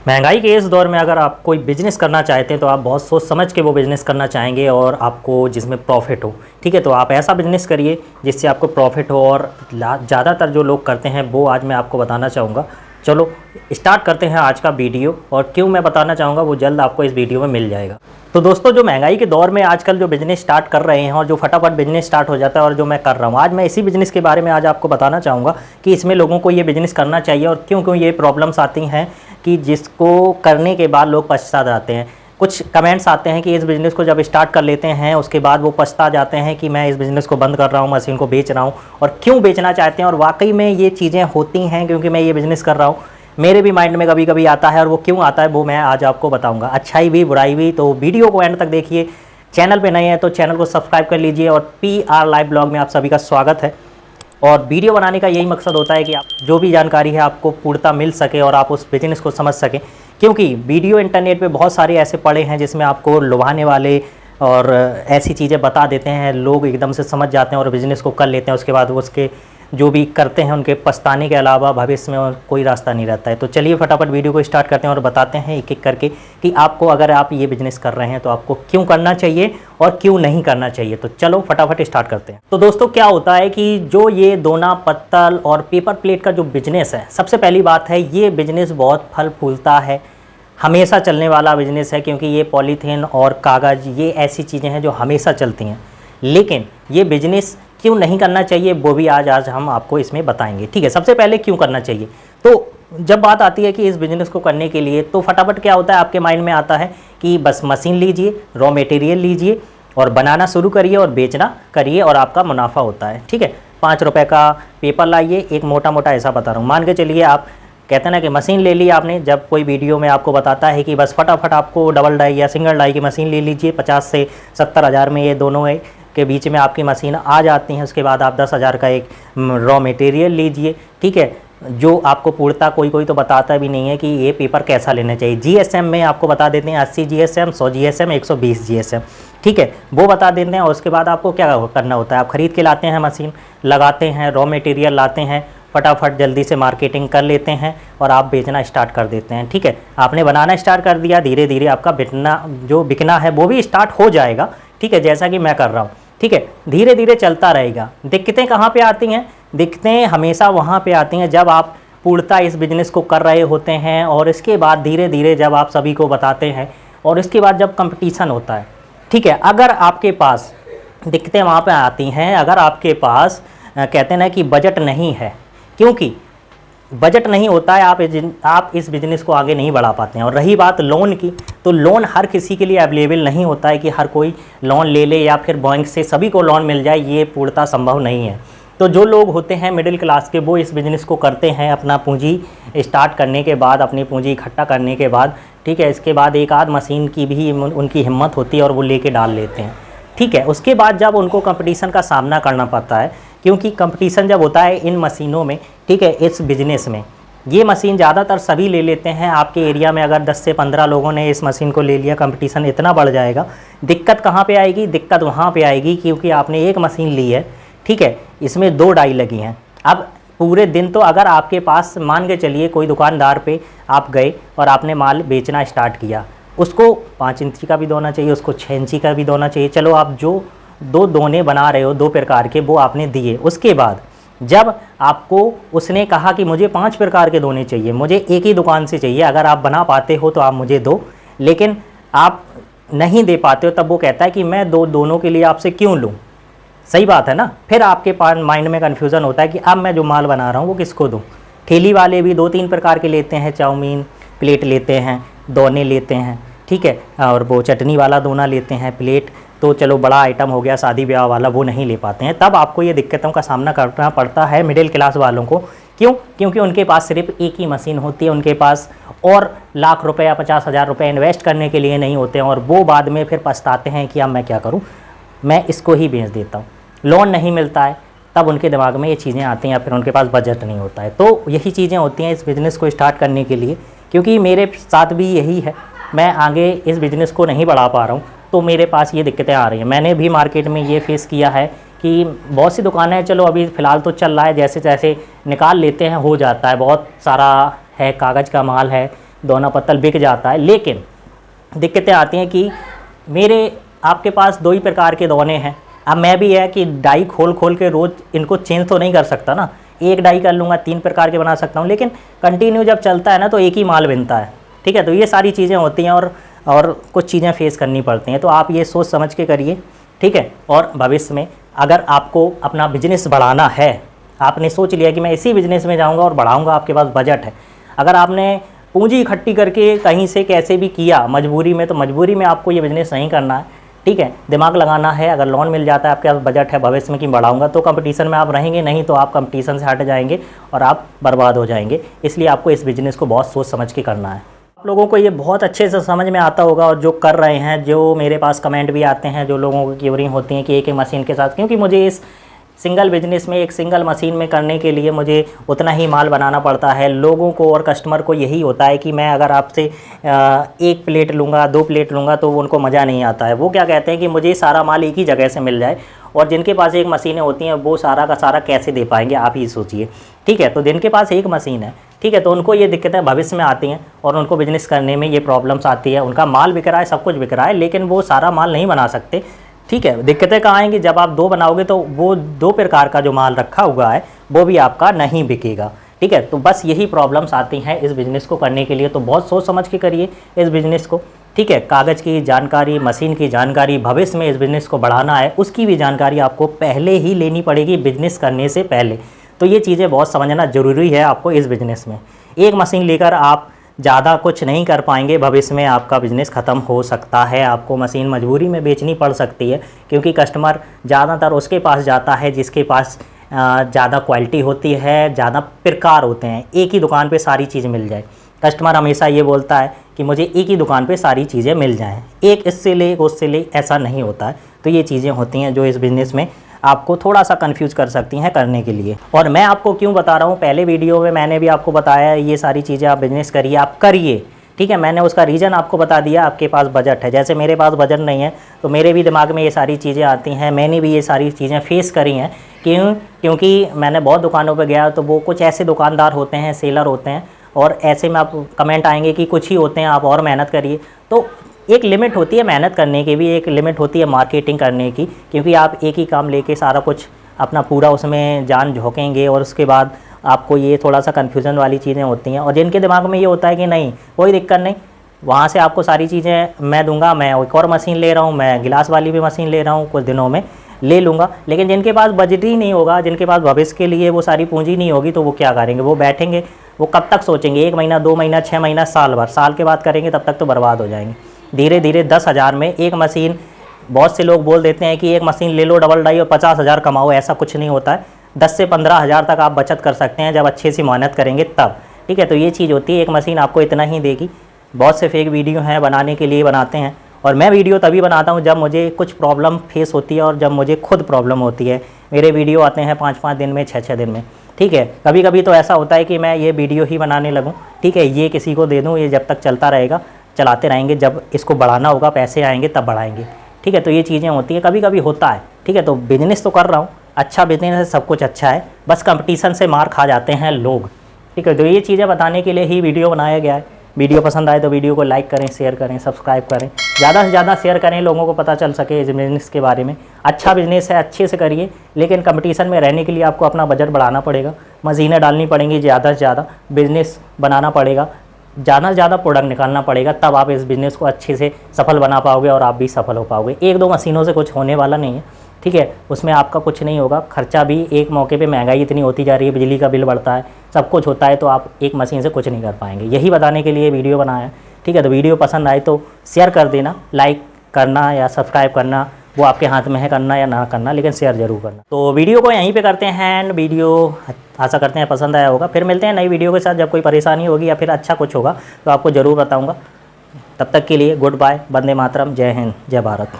महंगाई के इस दौर में अगर आप कोई बिज़नेस करना चाहते हैं तो आप बहुत सोच समझ के वो बिज़नेस करना चाहेंगे और आपको जिसमें प्रॉफिट हो। ठीक है, तो आप ऐसा बिज़नेस करिए जिससे आपको प्रॉफिट हो और ज़्यादातर जो लोग करते हैं वो आज मैं आपको बताना चाहूँगा। चलो स्टार्ट करते हैं आज का वीडियो, और क्यों मैं बताना चाहूँगा वो जल्द आपको इस वीडियो में मिल जाएगा। तो दोस्तों, जो महंगाई के दौर में आजकल जो बिज़नेस स्टार्ट कर रहे हैं और जो फटाफट बिज़नेस स्टार्ट हो जाता है और जो मैं कर रहा हूँ, आज मैं इसी बिज़नेस के बारे में आज आपको बताना चाहूँगा कि इसमें लोगों को ये बिज़नेस करना चाहिए और क्यों क्यों ये प्रॉब्लम्स आती हैं कि जिसको करने के बाद लोग पछता जाते हैं। कुछ कमेंट्स आते हैं कि इस बिज़नेस को जब स्टार्ट कर लेते हैं उसके बाद वो पछता जाते हैं कि मैं इस बिज़नेस को बंद कर रहा हूँ, मशीन को बेच रहा हूँ, और क्यों बेचना चाहते हैं। और वाकई में ये चीज़ें होती हैं क्योंकि मैं ये बिज़नेस कर रहा हूँ, मेरे भी माइंड में कभी कभी आता है, और वो क्यों आता है वो मैं आज आपको बताऊंगा, अच्छाई भी बुराई भी। तो वीडियो को एंड तक देखिए। चैनल पे नए हैं तो चैनल को सब्सक्राइब कर लीजिए, और PR लाइव ब्लॉग में आप सभी का स्वागत है। और वीडियो बनाने का यही मकसद होता है कि आप जो भी जानकारी है आपको पूर्णता मिल सके और आप उस बिज़नेस को समझ सकें, क्योंकि वीडियो इंटरनेट पे बहुत सारे ऐसे पड़े हैं जिसमें आपको लुभाने वाले और ऐसी चीज़ें बता देते हैं, लोग एकदम से समझ जाते हैं और बिज़नेस को कर लेते हैं। उसके बाद उसके जो भी करते हैं उनके पछताने के अलावा भविष्य में कोई रास्ता नहीं रहता है। तो चलिए फटाफट वीडियो को स्टार्ट करते हैं और बताते हैं एक एक करके कि आपको, अगर आप ये बिज़नेस कर रहे हैं तो आपको क्यों करना चाहिए और क्यों नहीं करना चाहिए। तो चलो फटाफट स्टार्ट करते हैं। तो दोस्तों, क्या होता है कि जो ये दोना पत्तल और पेपर प्लेट का जो बिज़नेस है, सबसे पहली बात है ये बिज़नेस बहुत फल फूलता है, हमेशा चलने वाला बिज़नेस है, क्योंकि ये पॉलीथीन और कागज़ ये ऐसी चीज़ें हैं जो हमेशा चलती हैं। लेकिन ये बिज़नेस क्यों नहीं करना चाहिए वो भी आज हम आपको इसमें बताएंगे। ठीक है, सबसे पहले क्यों करना चाहिए। तो जब बात आती है कि इस बिज़नेस को करने के लिए, तो फटाफट क्या होता है आपके माइंड में आता है कि बस मशीन लीजिए, रॉ मटेरियल लीजिए और बनाना शुरू करिए और बेचना करिए और आपका मुनाफा होता है। ठीक है, 5 रुपये का पेपर लाइए, एक मोटा मोटा ऐसा बता रहा हूँ। मान के चलिए आप कहते हैं ना कि मशीन ले ली आपने, जब कोई वीडियो में आपको बताता है कि बस फटाफट आपको डबल डाई या सिंगल डाई की मशीन ले लीजिए, 50 से 70 हज़ार में ये दोनों के बीच में आपकी मशीन आ जाती हैं। उसके बाद आप 10 हज़ार का एक रॉ मटेरियल लीजिए। ठीक है, जो आपको पूर्णता कोई तो बताता भी नहीं है कि ये पेपर कैसा लेना चाहिए। GSM में आपको बता देते हैं 80 GSM, 100 GSM, 120 GSM। ठीक है, वो बता देते हैं। और उसके बाद आपको क्या करना होता है, आप ख़रीद के लाते हैं मशीन, लगाते हैं, रॉ मटेरियल लाते हैं, फटाफट जल्दी से मार्केटिंग कर लेते हैं और आप बेचना स्टार्ट कर देते हैं। ठीक है, आपने बनाना स्टार्ट कर दिया, धीरे धीरे आपका बिकना है वो भी स्टार्ट हो जाएगा। ठीक है, जैसा कि मैं कर रहा हूँ। ठीक है, धीरे धीरे चलता रहेगा। दिक्कतें कहाँ पे आती हैं, दिक्कतें हमेशा वहाँ पे आती हैं जब आप पूर्णतः इस बिज़नेस को कर रहे होते हैं, और इसके बाद धीरे धीरे जब आप सभी को बताते हैं, और इसके बाद जब कंपटीशन होता है। ठीक है, अगर आपके पास दिक्कतें वहाँ पे आती हैं, अगर आपके पास कहते हैं ना कि बजट नहीं है, क्योंकि बजट नहीं होता है आप इस बिज़नेस को आगे नहीं बढ़ा पाते हैं। और रही बात लोन की, तो लोन हर किसी के लिए अवेलेबल नहीं होता है कि हर कोई लोन ले ले या फिर बैंक से सभी को लोन मिल जाए, ये पूर्णतः संभव नहीं है। तो जो लोग होते हैं मिडिल क्लास के, वो इस बिज़नेस को करते हैं अपना पूंजी स्टार्ट करने के बाद, अपनी पूंजी इकट्ठा करने के बाद। ठीक है, इसके बाद एक आध मशीन की भी उनकी हिम्मत होती है और वो लेके डाल लेते हैं। ठीक है, उसके बाद जब उनको कंपटीशन का सामना करना पड़ता है, क्योंकि कंपटीशन जब होता है इन मशीनों में, ठीक है, इस बिज़नेस में ये मशीन ज़्यादातर सभी ले लेते हैं। आपके एरिया में अगर 10 से 15 लोगों ने इस मशीन को ले लिया, कंपटीशन इतना बढ़ जाएगा। दिक्कत कहाँ पे आएगी, दिक्कत वहाँ पे आएगी क्योंकि आपने एक मशीन ली है। ठीक है, इसमें 2 डाई लगी हैं। अब पूरे दिन तो अगर आपके पास, मान के चलिए कोई दुकानदार पे आप गए और आपने माल बेचना स्टार्ट किया, उसको 5 इंची का भी दोना चाहिए, उसको 6 इंची का भी दोना चाहिए। चलो, आप जो 2 दोने बना रहे हो 2 प्रकार के, वो आपने दिए। उसके बाद जब आपको उसने कहा कि मुझे 5 प्रकार के दोने चाहिए, मुझे एक ही दुकान से चाहिए, अगर आप बना पाते हो तो आप मुझे दो, लेकिन आप नहीं दे पाते हो, तब वो कहता है कि मैं दोनों के लिए आपसे क्यों लूँ। सही बात है ना। फिर आपके पास माइंड में कन्फ्यूज़न होता है कि अब मैं जो माल बना रहा हूँ वो किसको दूँ। ठेली वाले भी 2-3 प्रकार के लेते हैं, चाउमीन प्लेट लेते हैं, दोने लेते हैं। ठीक है, और वो चटनी वाला दोना लेते हैं प्लेट, तो चलो बड़ा आइटम हो गया, शादी ब्याह वाला वो नहीं ले पाते हैं। तब आपको ये दिक्कतों का सामना करना पड़ता है मिडिल क्लास वालों को। क्यों? क्योंकि उनके पास सिर्फ एक ही मशीन होती है, उनके पास और लाख रुपए या 50 हज़ार रुपये इन्वेस्ट करने के लिए नहीं होते हैं, और वो बाद में फिर पछताते हैं कि अब मैं क्या करूं, मैं इसको ही बेच देता हूं। लोन नहीं मिलता है, तब उनके दिमाग में ये चीज़ें आती हैं, या फिर उनके पास बजट नहीं होता है। तो यही चीज़ें होती हैं इस बिज़नेस को स्टार्ट करने के लिए। क्योंकि मेरे साथ भी यही है, मैं आगे इस बिज़नेस को नहीं बढ़ा पा रहा हूँ, तो मेरे पास ये दिक्कतें आ रही हैं। मैंने भी मार्केट में ये फेस किया है कि बहुत सी दुकानें, चलो अभी फ़िलहाल तो चल रहा है, जैसे तैसे निकाल लेते हैं, हो जाता है। बहुत सारा है, कागज़ का माल है दोना पत्तल बिक जाता है। लेकिन दिक्कतें आती हैं कि आपके पास 2 ही प्रकार के दोने हैं। अब मैं भी है कि डाई खोल खोल के रोज़ इनको चेंज तो नहीं कर सकता ना, एक डाई कर लूँगा 3 प्रकार के बना सकता हूँ, लेकिन कंटिन्यू जब चलता है ना तो एक ही माल बनता है, ठीक है। तो ये सारी चीज़ें होती हैं और कुछ चीज़ें फेस करनी पड़ती हैं, तो आप ये सोच समझ के करिए, ठीक है। और भविष्य में अगर आपको अपना बिजनेस बढ़ाना है, आपने सोच लिया कि मैं इसी बिज़नेस में जाऊँगा और बढ़ाऊँगा, आपके पास बजट है, अगर आपने पूंजी इकट्ठी करके कहीं से कैसे भी किया मजबूरी में, तो मजबूरी में आपको ये बिज़नेस नहीं करना है, ठीक है। दिमाग लगाना है, अगर लोन मिल जाता है, आपके पास बजट है भविष्य में कि बढ़ाऊंगा, तो कंपटीशन में आप रहेंगे, नहीं तो आप कंपटीशन से हट जाएंगे और आप बर्बाद हो जाएंगे। इसलिए आपको इस बिज़नेस को बहुत सोच समझ के करना है। आप लोगों को ये बहुत अच्छे से समझ में आता होगा, और जो कर रहे हैं, जो मेरे पास कमेंट भी आते हैं, जो लोगों की क्यूरिंग होती हैं कि एक मशीन के साथ, क्योंकि मुझे इस सिंगल बिजनेस में एक सिंगल मशीन में करने के लिए मुझे उतना ही माल बनाना पड़ता है। लोगों को और कस्टमर को यही होता है कि मैं अगर आपसे 1 प्लेट लूँगा, 2 प्लेट लूँगा, तो उनको मज़ा नहीं आता है। वो क्या कहते हैं कि मुझे सारा माल एक ही जगह से मिल जाए, और जिनके पास एक मशीनें होती हैं वो सारा का सारा कैसे दे पाएंगे, आप ही सोचिए, ठीक है। तो जिनके पास एक मशीन है, ठीक है, तो उनको ये दिक्कतें भविष्य में आती हैं और उनको बिज़नेस करने में ये प्रॉब्लम्स आती है। उनका माल बिक रहा है, सब कुछ बिक रहा है, लेकिन वो सारा माल नहीं बना सकते, ठीक है। दिक्कतें कहाँ आएंगी, जब आप 2 बनाओगे तो वो 2 प्रकार का जो माल रखा हुआ है वो भी आपका नहीं बिकेगा, ठीक है। तो बस यही प्रॉब्लम्स आती हैं इस बिज़नेस को करने के लिए। तो बहुत सोच समझ के करिए इस बिज़नेस को, ठीक है। कागज़ की जानकारी, मशीन की जानकारी, भविष्य में इस बिज़नेस को बढ़ाना है उसकी भी जानकारी आपको पहले ही लेनी पड़ेगी बिज़नेस करने से पहले। तो ये चीज़ें बहुत समझना ज़रूरी है आपको इस बिज़नेस में। एक मशीन लेकर आप ज़्यादा कुछ नहीं कर पाएंगे, भविष्य में आपका बिज़नेस ख़त्म हो सकता है। आपको मशीन मजबूरी में बेचनी पड़ सकती है, क्योंकि कस्टमर ज़्यादातर उसके पास जाता है जिसके पास ज़्यादा क्वालिटी होती है, ज़्यादा प्रकार होते हैं। एक ही दुकान पे सारी चीज़ मिल जाए, कस्टमर हमेशा ये बोलता है कि मुझे एक ही दुकान पे सारी चीज़ें मिल जाएँ, एक इससे ले उससे ले, ऐसा नहीं होता है। तो ये चीज़ें होती हैं जो इस बिज़नेस में आपको थोड़ा सा कंफ्यूज कर सकती हैं करने के लिए। और मैं आपको क्यों बता रहा हूँ, पहले वीडियो में मैंने भी आपको बताया ये सारी चीज़ें आप बिज़नेस करिए, आप करिए, ठीक है। मैंने उसका रीज़न आपको बता दिया, आपके पास बजट है। जैसे मेरे पास बजट नहीं है, तो मेरे भी दिमाग में ये सारी चीज़ें आती हैं, मैंने भी ये सारी चीज़ें फेस करी हैं। क्योंकि मैंने बहुत दुकानों पर गया, तो वो कुछ ऐसे दुकानदार होते हैं, सेलर होते हैं, और ऐसे में आप कमेंट आएंगे कि कुछ ही होते हैं, आप और मेहनत करिए। तो एक लिमिट होती है मेहनत करने की भी, एक लिमिट होती है मार्केटिंग करने की, क्योंकि आप एक ही काम लेके सारा कुछ अपना पूरा उसमें जान झोंकेंगे और उसके बाद आपको ये थोड़ा सा कन्फ्यूज़न वाली चीज़ें होती हैं। और जिनके दिमाग में ये होता है कि नहीं कोई दिक्कत नहीं, वहाँ से आपको सारी चीज़ें मैं दूंगा, मैं एक और मशीन ले रहा हूँ, मैं गिलास वाली भी मशीन ले रहा हूँ, कुछ दिनों में ले लूँगा। लेकिन जिनके पास बजट ही नहीं होगा, जिनके पास भविष्य के लिए वो सारी पूंजी नहीं होगी, तो वो क्या करेंगे, वो बैठेंगे, वो कब तक सोचेंगे, 1 महीना, 2 महीना, 6 महीना, साल भर, साल के बाद करेंगे, तब तक तो बर्बाद हो जाएंगे। धीरे धीरे 10,000 में एक मशीन, बहुत से लोग बोल देते हैं कि एक मशीन ले लो डबल डाई और 50,000 कमाओ, ऐसा कुछ नहीं होता है। 10 से 15,000 तक आप बचत कर सकते हैं जब अच्छे से मेहनत करेंगे तब, ठीक है। तो ये चीज़ होती है, एक मशीन आपको इतना ही देगी। बहुत से फेक वीडियो हैं, बनाने के लिए बनाते हैं, और मैं वीडियो तभी बनाता हूँ जब मुझे कुछ प्रॉब्लम फेस होती है और जब मुझे खुद प्रॉब्लम होती है। मेरे वीडियो आते हैं 5-5 दिन में, 6-6 दिन में, ठीक है। कभी कभी तो ऐसा होता है कि मैं ये वीडियो ही बनाने लगूँ, ठीक है, ये किसी को दे दूँ, ये जब तक चलता रहेगा, चलाते रहेंगे, जब इसको बढ़ाना होगा, पैसे आएंगे तब बढ़ाएंगे, ठीक है। तो ये चीज़ें होती हैं, कभी कभी होता है, ठीक है। तो बिज़नेस तो कर रहा हूँ, अच्छा बिज़नेस है, सब कुछ अच्छा है, बस कंपटीशन से मार खा जाते हैं लोग, ठीक है। तो ये चीज़ें बताने के लिए ही वीडियो बनाया गया है। वीडियो पसंद आए तो वीडियो को लाइक करें, शेयर करें, सब्सक्राइब करें, ज़्यादा से ज़्यादा शेयर करें, लोगों को पता चल सके इस बिज़नेस के बारे में। अच्छा बिज़नेस है, अच्छे से करिए, लेकिन कंपटीशन में रहने के लिए आपको अपना बजट बढ़ाना पड़ेगा, मशीनें डालनी पड़ेंगी ज़्यादा से ज़्यादा, बिज़नेस बनाना पड़ेगा, ज़्यादा से ज़्यादा प्रोडक्ट निकालना पड़ेगा, तब आप इस बिज़नेस को अच्छे से सफल बना पाओगे और आप भी सफल हो पाओगे। 1-2 मशीनों से कुछ होने वाला नहीं है, ठीक है। उसमें आपका कुछ नहीं होगा, खर्चा भी एक मौके पे, महंगाई इतनी होती जा रही है, बिजली का बिल बढ़ता है, सब कुछ होता है, तो आप एक मशीन से कुछ नहीं कर पाएंगे। यही बताने के लिए वीडियो बनाया, ठीक है। तो वीडियो पसंद आए तो शेयर कर देना, लाइक करना या सब्सक्राइब करना वो आपके हाथ में है, करना या ना करना, लेकिन शेयर जरूर करना। तो वीडियो को यहीं पे करते हैं एंड वीडियो आशा करते हैं पसंद आया होगा। फिर मिलते हैं नई वीडियो के साथ, जब कोई परेशानी होगी या फिर अच्छा कुछ होगा तो आपको ज़रूर बताऊँगा। तब तक के लिए गुड बाय, वंदे मातरम, जय हिंद, जय भारत।